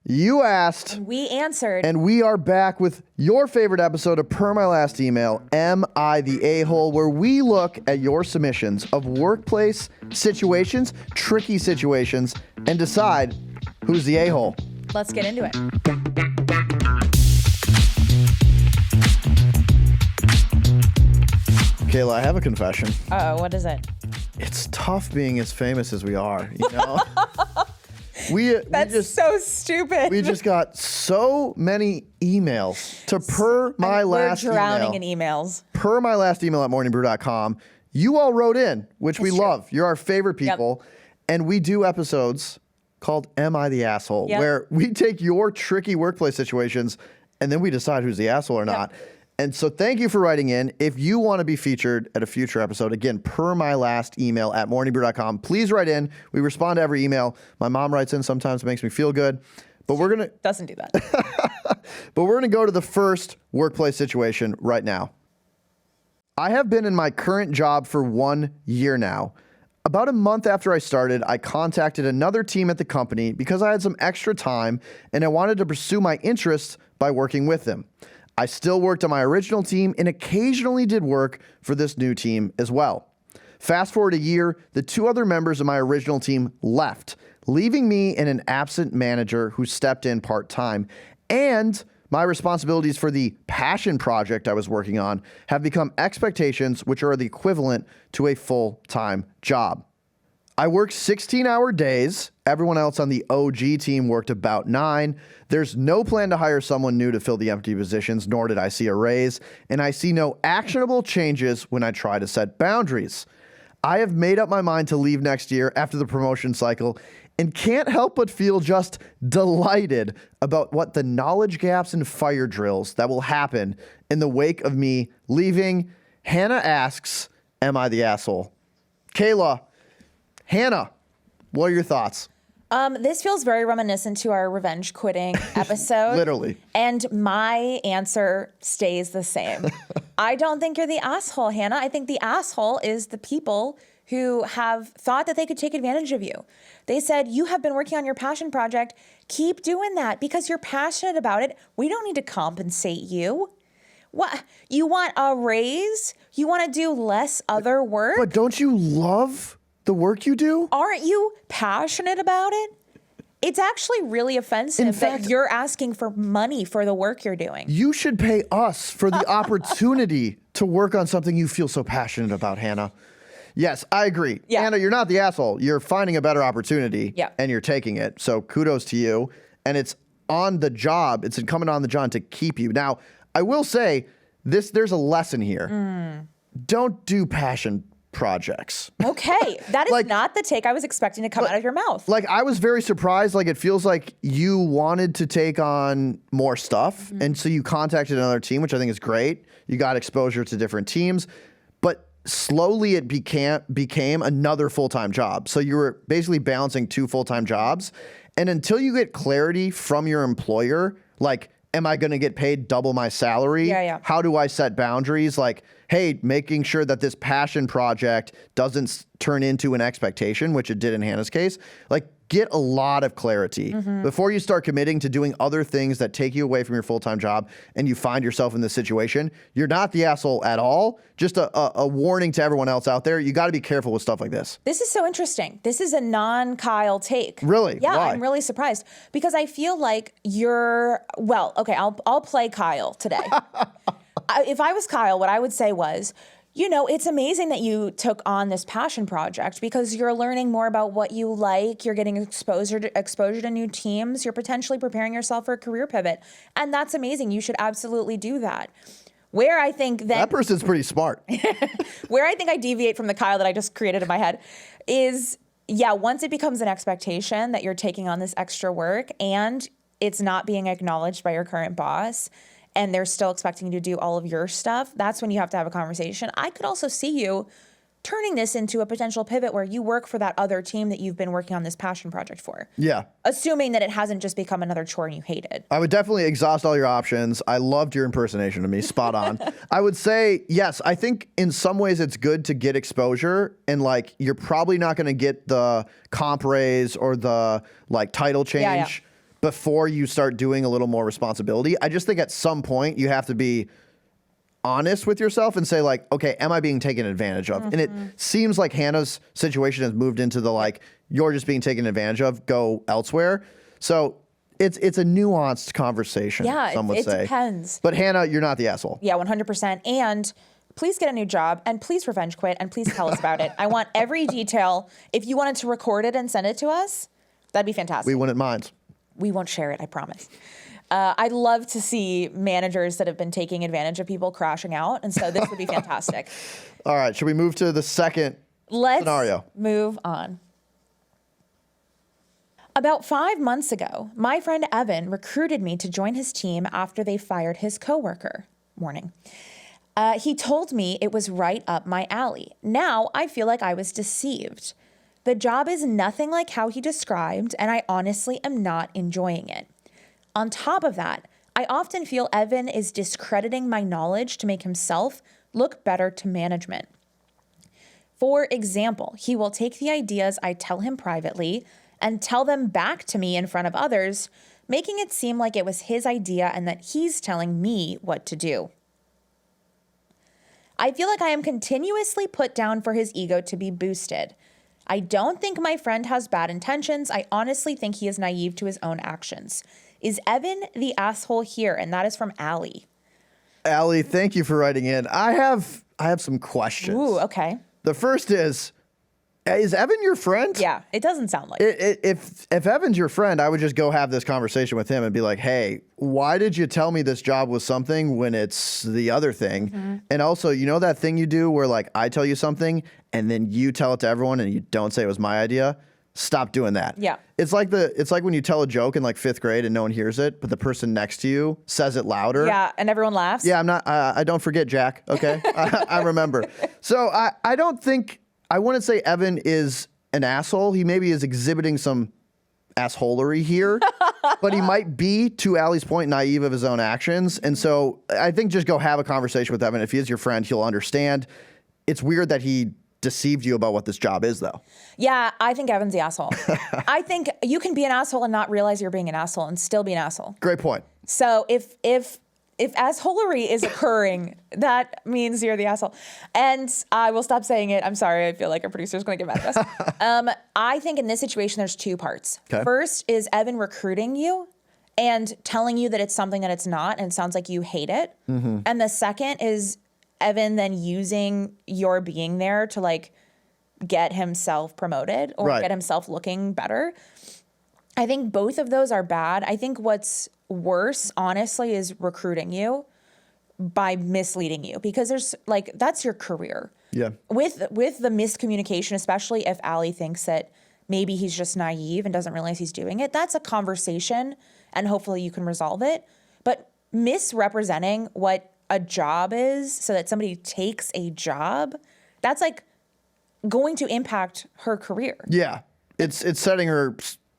You asked. And we answered. And we are back with your favorite episode of Per My Last Email, Am I the A-Hole, where we look at your submissions of workplace situations, tricky situations, and decide who's the A-Hole. Let's get into it. Kayla, I have a confession. Uh-oh, what is it? It's tough being as famous as we are, you know? That's so stupid. We just got so many emails to Per My Last Email. We're drowning in emails. Per My Last Email at morningbrew.com. You all wrote in, which we love. You're our favorite people. Yep. And we do episodes called Am I the Asshole? Yep. Where we take your tricky workplace situations and then we decide who's the asshole or not. Yep. And so thank you for writing in. If you want to be featured at a future episode, again, Per My Last Email at morningbrew.com, please write in. We respond to every email. My mom writes in sometimes. It makes me feel good. But we're going to... Doesn't do that. But we're going to go to the first workplace situation right now. I have been in my current job for 1 year now. About a month after I started, I contacted another team at the company because I had some extra time and I wanted to pursue my interests by working with them. I still worked on my original team and occasionally did work for this new team as well. Fast forward a year, the two other members of my original team left, leaving me and an absent manager who stepped in part-time, and my responsibilities for the passion project I was working on have become expectations, which are the equivalent to a full-time job. I worked 16-hour days. Everyone else on the OG team worked about 9. There's no plan to hire someone new to fill the empty positions, nor did I see a raise, and I see no actionable changes when I try to set boundaries. I have made up my mind to leave next year after the promotion cycle and can't help but feel just delighted about what the knowledge gaps and fire drills that will happen in the wake of me leaving. Hannah asks, am I the asshole? Kayla, Hannah, what are your thoughts? This feels very reminiscent to our revenge quitting episode. Literally. And my answer stays the same. I don't think you're the asshole, Hannah. I think the asshole is the people who have thought that they could take advantage of you. They said, you have been working on your passion project. Keep doing that because you're passionate about it. We don't need to compensate you. What? You want a raise? You want to do less other work? But don't you love the work you do? Aren't you passionate about it? It's actually really offensive that you're asking for money for the work you're doing. You should pay us for the opportunity to work on something you feel so passionate about, Hannah. Yes, I agree. Yeah. Hannah, you're not the asshole. You're finding a better opportunity and you're taking it. So kudos to you. And it's on the job. It's incumbent on the job to keep you. Now, I will say there's a lesson here. Don't do passion projects. Okay. That is not the take I was expecting to come out of your mouth. Like, I was very surprised. Like, it feels like you wanted to take on more stuff. And so you contacted another team, which I think is great. You got exposure to different teams. But slowly it became another full-time job. So you were basically balancing 2 full-time jobs. And until you get clarity from your employer, like, am I going to get paid double my salary? How do I set boundaries? Like, hey, making sure that this passion project doesn't turn into an expectation, which it did in Hannah's case. Like, get a lot of clarity before you start committing to doing other things that take you away from your full-time job and you find yourself in this situation. You're not the asshole at all. Just a warning to everyone else out there. You got to be careful with stuff like this. This is so interesting. This is a non-Kyle take. Really? Yeah, Why? I'm really surprised because I feel like I'll play Kyle today. If I was Kyle, what I would say was, you know, it's amazing that you took on this passion project because you're learning more about what you like. You're getting exposure to new teams. You're potentially preparing yourself for a career pivot. And that's amazing. You should absolutely do that. Where I think that person's pretty smart. Where I think I deviate from the Kyle that I just created in my head is, once it becomes an expectation that you're taking on this extra work and it's not being acknowledged by your current boss, and they're still expecting you to do all of your stuff, that's when you have to have a conversation. I could also see you turning this into a potential pivot where you work for that other team that you've been working on this passion project for. Yeah. Assuming that it hasn't just become another chore and you hate it. I would definitely exhaust all your options. I loved your impersonation of me. Spot on. I would say, yes, I think in some ways it's good to get exposure and like you're probably not going to get the comp raise or the like title change. before you start doing a little more responsibility. I just think at some point you have to be honest with yourself and say like, okay, am I being taken advantage of? And it seems like Hannah's situation has moved into the like, you're just being taken advantage of, go elsewhere. So it's a nuanced conversation, some would say. It depends. But Hannah, you're not the asshole. Yeah, 100%. And please get a new job and please revenge quit and please tell us about it. I want every detail. If you wanted to record it and send it to us, that'd be fantastic. We wouldn't mind. We won't share it, I promise. I'd love to see managers that have been taking advantage of people crashing out. And so this would be fantastic. All right. Should we move to the second scenario? Let's move on. About 5 months ago, my friend Evan recruited me to join his team after they fired his coworker. Warning. He told me it was right up my alley. Now I feel like I was deceived. The job is nothing like how he described, and I honestly am not enjoying it. On top of that, I often feel Evan is discrediting my knowledge to make himself look better to management. For example, he will take the ideas I tell him privately and tell them back to me in front of others, making it seem like it was his idea and that he's telling me what to do. I feel like I am continuously put down for his ego to be boosted. I don't think my friend has bad intentions. I honestly think he is naive to his own actions. Is Evan the asshole here? And that is from Allie. Allie, thank you for writing in. I have some questions. Ooh, okay. The first is Evan your friend? Yeah, it doesn't sound like If Evan's your friend, I would just go have this conversation with him and be like, hey, why did you tell me this job was something when it's the other thing? Mm-hmm. And also, you know that thing you do where like I tell you something and then you tell it to everyone and you don't say it was my idea? Stop doing that. Yeah. It's like when you tell a joke in like 5th grade and no one hears it, but the person next to you says it louder. Yeah, and everyone laughs. Yeah, I don't forget, Jack. Okay. I remember. So I don't think, I wouldn't say Evan is an asshole. He maybe is exhibiting some assholery here, but he might be, to Allie's point, naive of his own actions. And so I think just go have a conversation with Evan. If he is your friend, he'll understand. It's weird that he deceived you about what this job is, though. Yeah, I think Evan's the asshole. I think you can be an asshole and not realize you're being an asshole and still be an asshole. Great point. So if assholery is occurring, that means you're the asshole. And I will stop saying it. I'm sorry. I feel like our producer's going to get mad at us. I think in this situation, there's 2 parts. Okay. First is Evan recruiting you and telling you that it's something that it's not, and it sounds like you hate it. Mm-hmm. And the second is Evan then using your being there to like get himself promoted or get himself looking better. I think both of those are bad. I think what's worse, honestly, is recruiting you by misleading you, because there's like, that's your career. Yeah. With the miscommunication, especially if Allie thinks that maybe he's just naive and doesn't realize he's doing it, that's a conversation and hopefully you can resolve it. But misrepresenting what a job is so that somebody takes a job, that's like going to impact her career. Yeah. It's setting her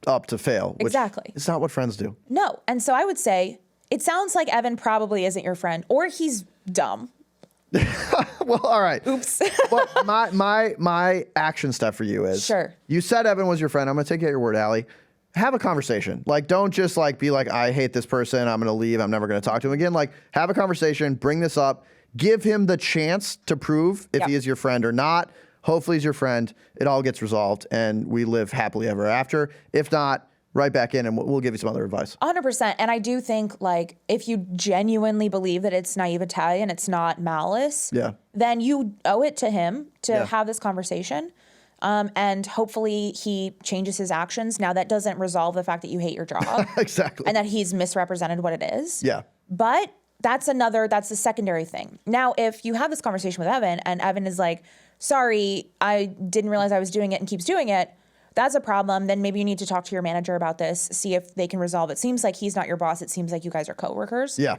up to fail. Exactly. It's not what friends do. No. And so I would say it sounds like Evan probably isn't your friend, or he's dumb. Well, all right. Oops. Well, my action step for you is, sure, you said Evan was your friend. I'm going to take you at your word, Allie. Have a conversation. Like, don't just like be like, I hate this person, I'm going to leave, I'm never going to talk to him again. Like, have a conversation, bring this up, give him the chance to prove if he is your friend or not. Hopefully he's your friend. It all gets resolved and we live happily ever after. If not, right back in and we'll give you some other advice. 100%. And I do think, like, if you genuinely believe that it's naivete and it's not malice, then you owe it to him to have this conversation. And hopefully he changes his actions. Now, that doesn't resolve the fact that you hate your job. Exactly. And that he's misrepresented what it is. Yeah. But that's the secondary thing. Now, if you have this conversation with Evan and Evan is like, sorry, I didn't realize I was doing it and keeps doing it, that's a problem. Then maybe you need to talk to your manager about this, see if they can resolve it. Seems like he's not your boss. It seems like you guys are coworkers. Yeah.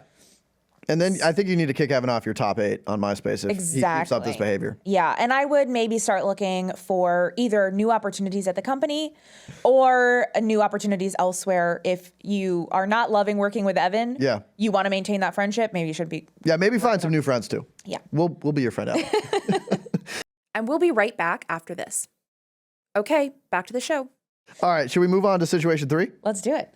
And then I think you need to kick Evan off your top 8 on MySpace if he keeps up this behavior. Yeah. And I would maybe start looking for either new opportunities at the company or new opportunities elsewhere. If you are not loving working with Evan, you want to maintain that friendship, maybe you should be. Yeah, maybe find some new friends too. Yeah. We'll be your friend, Allie. And we'll be right back after this. Okay, back to the show. All right, should we move on to situation 3? Let's do it.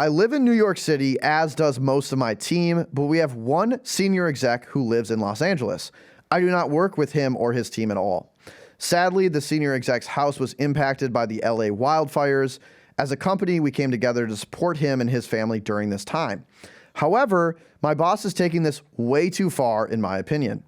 I live in New York City, as does most of my team, but we have one senior exec who lives in Los Angeles. I do not work with him or his team at all. Sadly, the senior exec's house was impacted by the LA wildfires. As a company, we came together to support him and his family during this time. However, my boss is taking this way too far, in my opinion.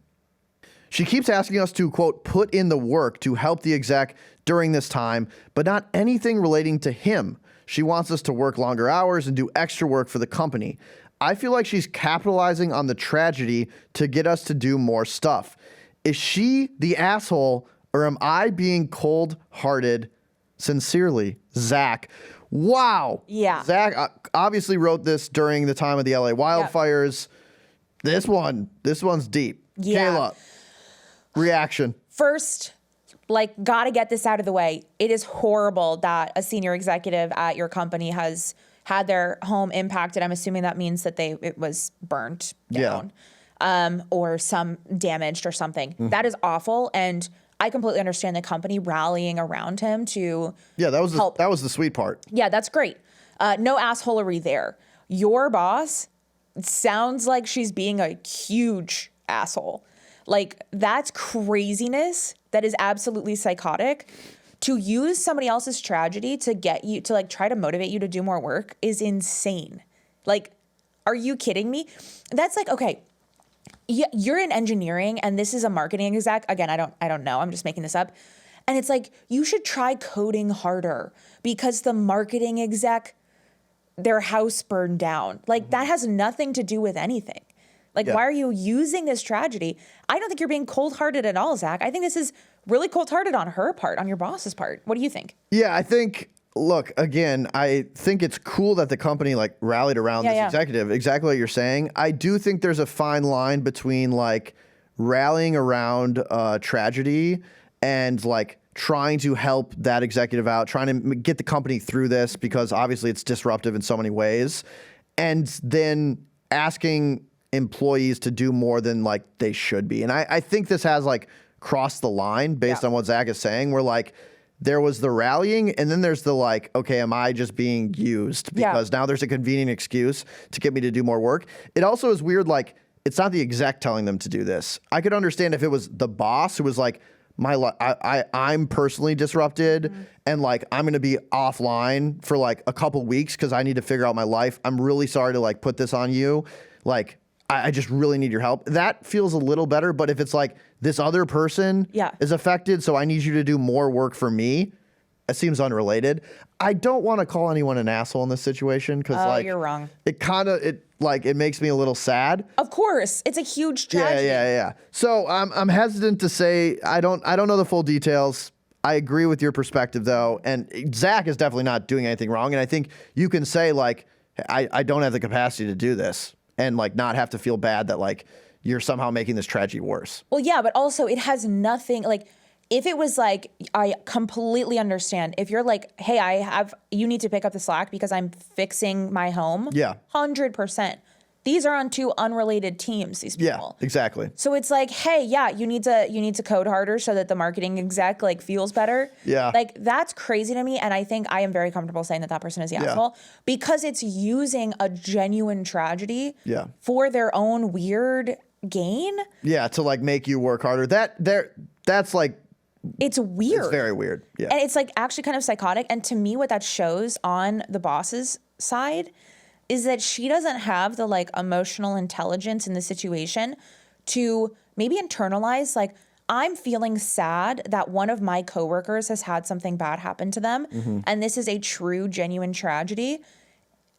She keeps asking us to, quote, put in the work to help the exec during this time, but not anything relating to him. She wants us to work longer hours and do extra work for the company. I feel like she's capitalizing on the tragedy to get us to do more stuff. Is she the asshole, or am I being cold-hearted? Sincerely, Zach. Wow. Yeah. Zach obviously wrote this during the time of the LA wildfires. Yep. This one's deep. Yeah. Kayla, reaction. First, gotta get this out of the way. It is horrible that a senior executive at your company has had their home impacted. I'm assuming that means that it was burnt down, or some damaged or something. Mm-hmm. That is awful, and I completely understand the company rallying around him to help. That was the sweet part. Yeah, that's great. No assholery there. Your boss sounds like she's being a huge asshole. That's craziness. That is absolutely psychotic. To use somebody else's tragedy to get you to try to motivate you to do more work is insane. Are you kidding me? That's okay. You're in engineering and this is a marketing exec. Again, I don't know. I'm just making this up. And it's you should try coding harder because the marketing exec, their house burned down. That has nothing to do with anything. Why are you using this tragedy? I don't think you're being cold-hearted at all, Zach. I think this is really cold-hearted on her part, on your boss's part. What do you think? Yeah, I think, look, again, I think it's cool that the company rallied around this executive. Exactly what you're saying. I do think there's a fine line between rallying around tragedy and trying to help that executive out, trying to get the company through this because obviously it's disruptive in so many ways, and then asking employees to do more than they should be. And I think this has crossed the line based on what Zach is saying, where there was the rallying and then there's the okay, am I just being used? Because now there's a convenient excuse to get me to do more work. It also is weird, it's not the exec telling them to do this. I could understand if it was the boss who was I'm personally disrupted and I'm going to be offline for a couple weeks because I need to figure out my life. I'm really sorry to put this on you. I just really need your help. That feels a little better. But if it's this other person is affected, so I need you to do more work for me, it seems unrelated. I don't want to call anyone an asshole in this situation because you're wrong. It makes me a little sad. Of course, it's a huge tragedy. Yeah. So I'm hesitant to say I don't know the full details. I agree with your perspective though, and Zach is definitely not doing anything wrong. And I think you can say I don't have the capacity to do this. And not have to feel bad that you're somehow making this tragedy worse. Well, yeah, but also it has nothing if it was I completely understand. If you're hey, you need to pick up the slack because I'm fixing my home. Yeah. 100%. These are on two unrelated teams, these people. Yeah, exactly. So it's hey, yeah, you need to code harder so that the marketing exec feels better. Yeah. That's crazy to me, and I think I am very comfortable saying that person is the asshole because it's using a genuine tragedy for their own weird gain. Yeah, to make you work harder. That's it's weird. It's very weird. Yeah. And it's actually kind of psychotic. And to me, what that shows on the boss's side is that she doesn't have the emotional intelligence in the situation to maybe internalize I'm feeling sad that one of my coworkers has had something bad happen to them, and this is a true, genuine tragedy.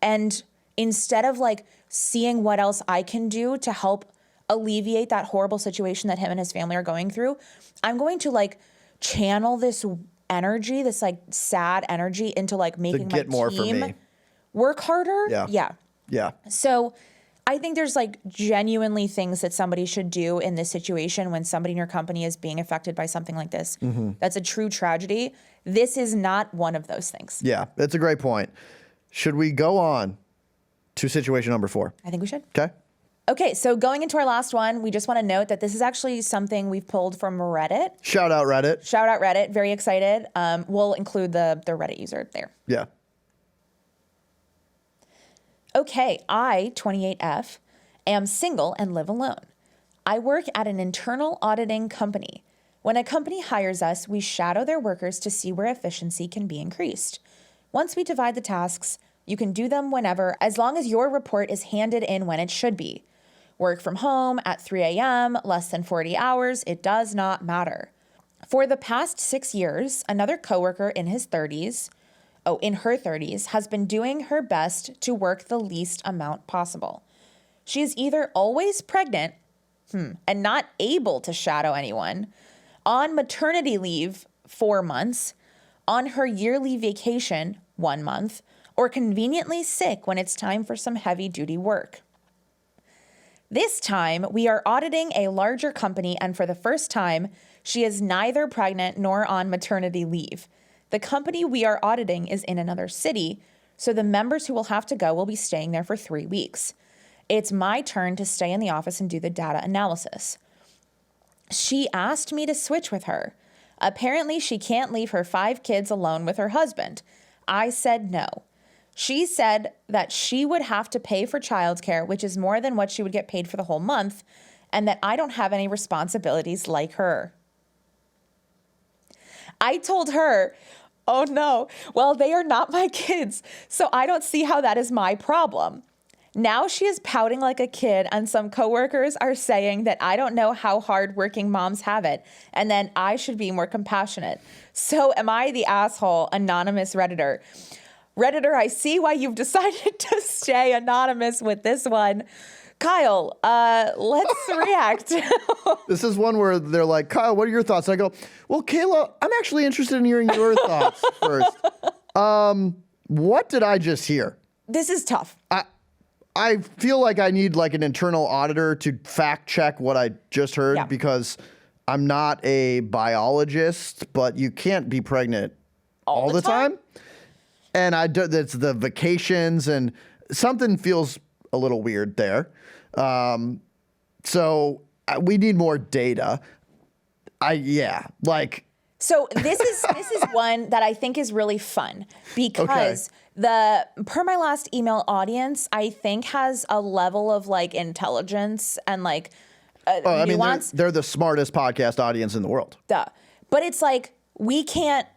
And instead of seeing what else I can do to help alleviate that horrible situation that him and his family are going through, I'm going to channel this energy, this sad energy into making to get my more team for me. Work harder. Yeah. So I think there's genuinely things that somebody should do in this situation when somebody in your company is being affected by something like this. That's a true tragedy. This is not one of those things. Yeah, that's a great point. Should we go on to situation number 4? I think we should. Okay, so going into our last one, we just want to note that this is actually something we've pulled from Reddit. Shout out Reddit. Very excited. We'll include the Reddit user there. Yeah. Okay, I, 28F, am single and live alone. I work at an internal auditing company. When a company hires us, we shadow their workers to see where efficiency can be increased. Once we divide the tasks, you can do them whenever, as long as your report is handed in when it should be. Work from home at 3 a.m., less than 40 hours, it does not matter. For the past 6 years, another coworker in her 30s, has been doing her best to work the least amount possible. She is either always pregnant, and not able to shadow anyone, on maternity leave 4 months, on her yearly vacation 1 month, or conveniently sick when it's time for some heavy-duty work. This time, we are auditing a larger company, and for the first time, she is neither pregnant nor on maternity leave. The company we are auditing is in another city, so the members who will have to go will be staying there for 3 weeks. It's my turn to stay in the office and do the data analysis. She asked me to switch with her. Apparently, she can't leave her 5 kids alone with her husband. I said no. She said that she would have to pay for childcare, which is more than what she would get paid for the whole month, and that I don't have any responsibilities like her. I told her, oh no, well, they are not my kids, so I don't see how that is my problem. Now she is pouting like a kid, and some coworkers are saying that I don't know how hard working moms have it, and then I should be more compassionate. So am I the asshole? Anonymous Redditor. Redditor, I see why you've decided to stay anonymous with this one. Kyle, let's react. This is one where they're like, Kyle, what are your thoughts? And I go, well, Kaila, I'm actually interested in hearing your thoughts first. What did I just hear? This is tough. I feel like I need like an internal auditor to fact check what I just heard because I'm not a biologist, but you can't be pregnant all the time. And that's the vacations and something feels a little weird there. So we need more data. So this is one that I think is really fun because the per my last email audience, I think has a level of like intelligence and like nuance. They're the smartest podcast audience in the world. Duh. But it's like we can't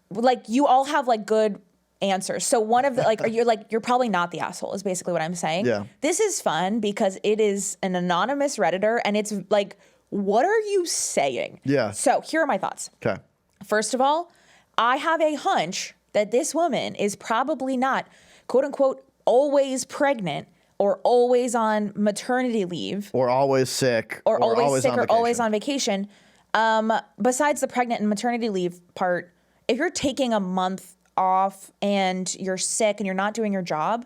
like you all have like good answers. So one of the you're probably not the asshole is basically what I'm saying. Yeah. This is fun because it is an anonymous Redditor and it's like, what are you saying? Yeah. So here are my thoughts. Okay. First of all, I have a hunch that this woman is probably not, quote unquote, always pregnant or always on maternity leave. Or always sick. Or always sick or always on vacation. Besides the pregnant and maternity leave part, if you're taking a month off and you're sick and you're not doing your job,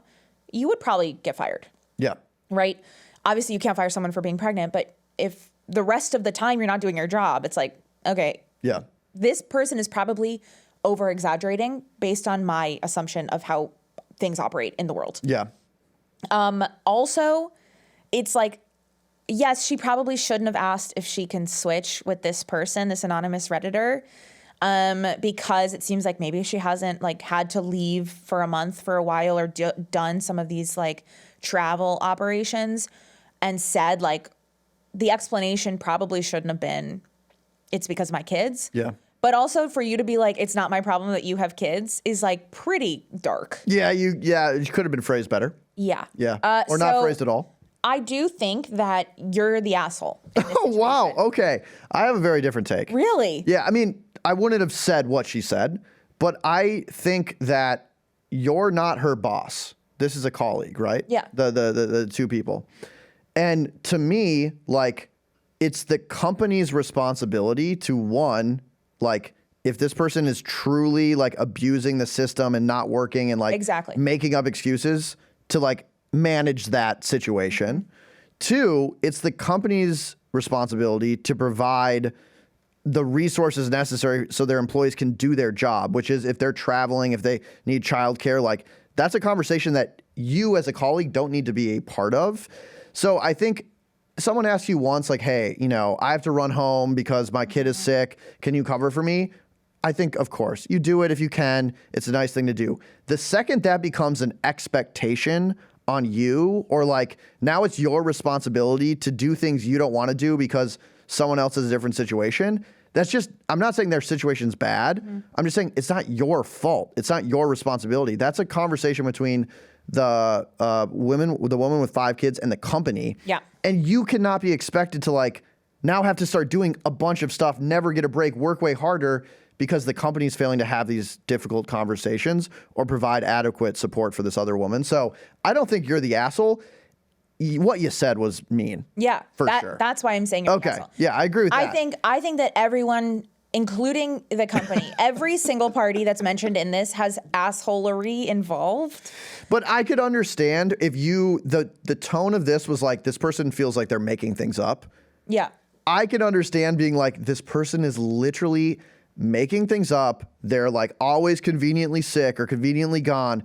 you would probably get fired. Yeah. Right? Obviously, you can't fire someone for being pregnant, but if the rest of the time you're not doing your job, it's like, okay. Yeah. This person is probably over exaggerating based on my assumption of how things operate in the world. Yeah. Also, it's like, yes, she probably shouldn't have asked if she can switch with this person, this anonymous Redditor, because it seems like maybe she hasn't like had to leave for a month for a while or done some of these like travel operations and said like the explanation probably shouldn't have been it's because of my kids. Yeah. But also for you to be like, it's not my problem that you have kids is like pretty dark. Yeah, it could have been phrased better. Yeah. Yeah. Or not phrased at all. I do think that you're the asshole. Oh, wow. Okay. I have a very different take. Really? Yeah. I mean, I wouldn't have said what she said, but I think that you're not her boss. This is a colleague, right? Yeah. The two people. And to me, like, it's the company's responsibility to one, like, if this person is truly like abusing the system and not working and like making up excuses to like manage that situation. Two, it's the company's responsibility to provide the resources necessary so their employees can do their job, which is if they're traveling, if they need childcare, like that's a conversation that you as a colleague don't need to be a part of. So I think someone asks you once like, hey, I have to run home because my kid is sick. Can you cover for me? I think, of course, you do it if you can. It's a nice thing to do. The second that becomes an expectation on you, or like now it's your responsibility to do things you don't want to do because someone else has a different situation. That's just, I'm not saying their situation's bad. I'm just saying it's not your fault. It's not your responsibility. That's a conversation between the woman with 5 kids and the company. Yeah. And you cannot be expected to like now have to start doing a bunch of stuff, never get a break, work way harder because the company's failing to have these difficult conversations or provide adequate support for this other woman. So I don't think you're the asshole. What you said was mean. Yeah, for sure. That's why I'm saying you're the asshole. Yeah, I agree with that. I think that everyone, including the company, every single party that's mentioned in this has assholery involved. But I could understand if the tone of this was like, this person feels like they're making things up. Yeah. I could understand being like, this person is literally making things up. They're like always conveniently sick or conveniently gone.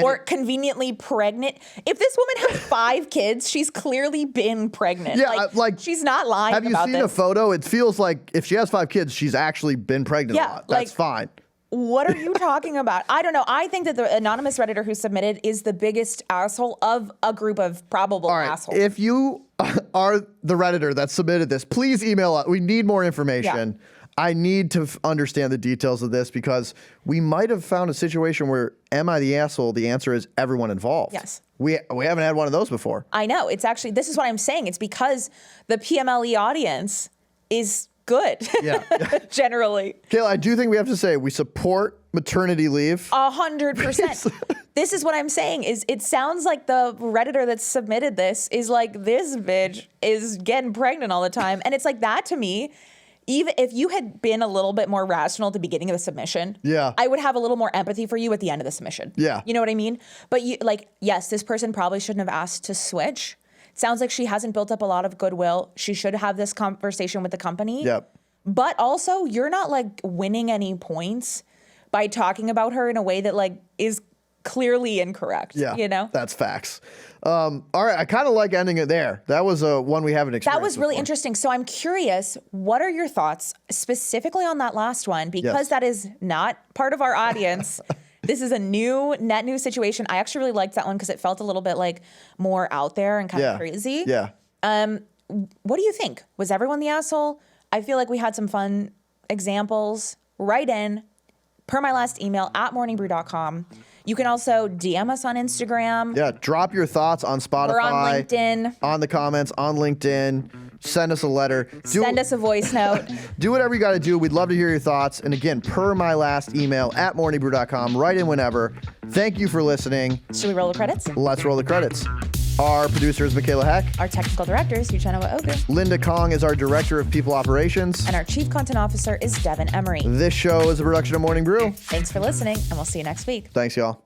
Or conveniently pregnant. If this woman has 5 kids, she's clearly been pregnant. Yeah, like she's not lying about this. Have you seen a photo? It feels like if she has 5 kids, she's actually been pregnant a lot. That's fine. What are you talking about? I don't know. I think that the anonymous Redditor who submitted is the biggest asshole of a group of probable assholes. If you are the Redditor that submitted this, please email us. We need more information. Yeah. I need to understand the details of this because we might have found a situation where, am I the asshole? The answer is everyone involved. Yes. We haven't had one of those before. I know. It's actually, this is what I'm saying. It's because the PMLE audience is good. Yeah. Generally. Kaila, I do think we have to say we support maternity leave. 100%. This is what I'm saying is it sounds like the Redditor that submitted this is like, this bitch is getting pregnant all the time. And it's like that to me. Even if you had been a little bit more rational at the beginning of the submission, I would have a little more empathy for you at the end of the submission. Yeah. You know what I mean? But yes, this person probably shouldn't have asked to switch. It sounds like she hasn't built up a lot of goodwill. She should have this conversation with the company. Yep. But also, you're not like winning any points by talking about her in a way that like is clearly incorrect. Yeah. You know? That's facts. All right, I kind of like ending it there. That was one we haven't experienced. That was really interesting. So I'm curious, what are your thoughts specifically on that last one? Because that is not part of our audience. This is a net new situation. I actually really liked that one because it felt a little bit like more out there and kind of crazy. Yeah. What do you think? Was everyone the asshole? I feel like we had some fun examples. Write in, per my last email, @morningbrew.com. You can also DM us on Instagram. Yeah, drop your thoughts on Spotify. Or on LinkedIn. On the comments, on LinkedIn. Send us a letter. Send us a voice note. Do whatever you got to do. We'd love to hear your thoughts. And again, per my last email, @morningbrew.com. Write in whenever. Thank you for listening. Should we roll the credits? Let's roll the credits. Our producer is Michaela Heck. Our technical director is Uchenna Ogu. Linda Kong is our director of people operations. And our chief content officer is Devin Emery. This show is a production of Morning Brew. Thanks for listening, and we'll see you next week. Thanks, y'all.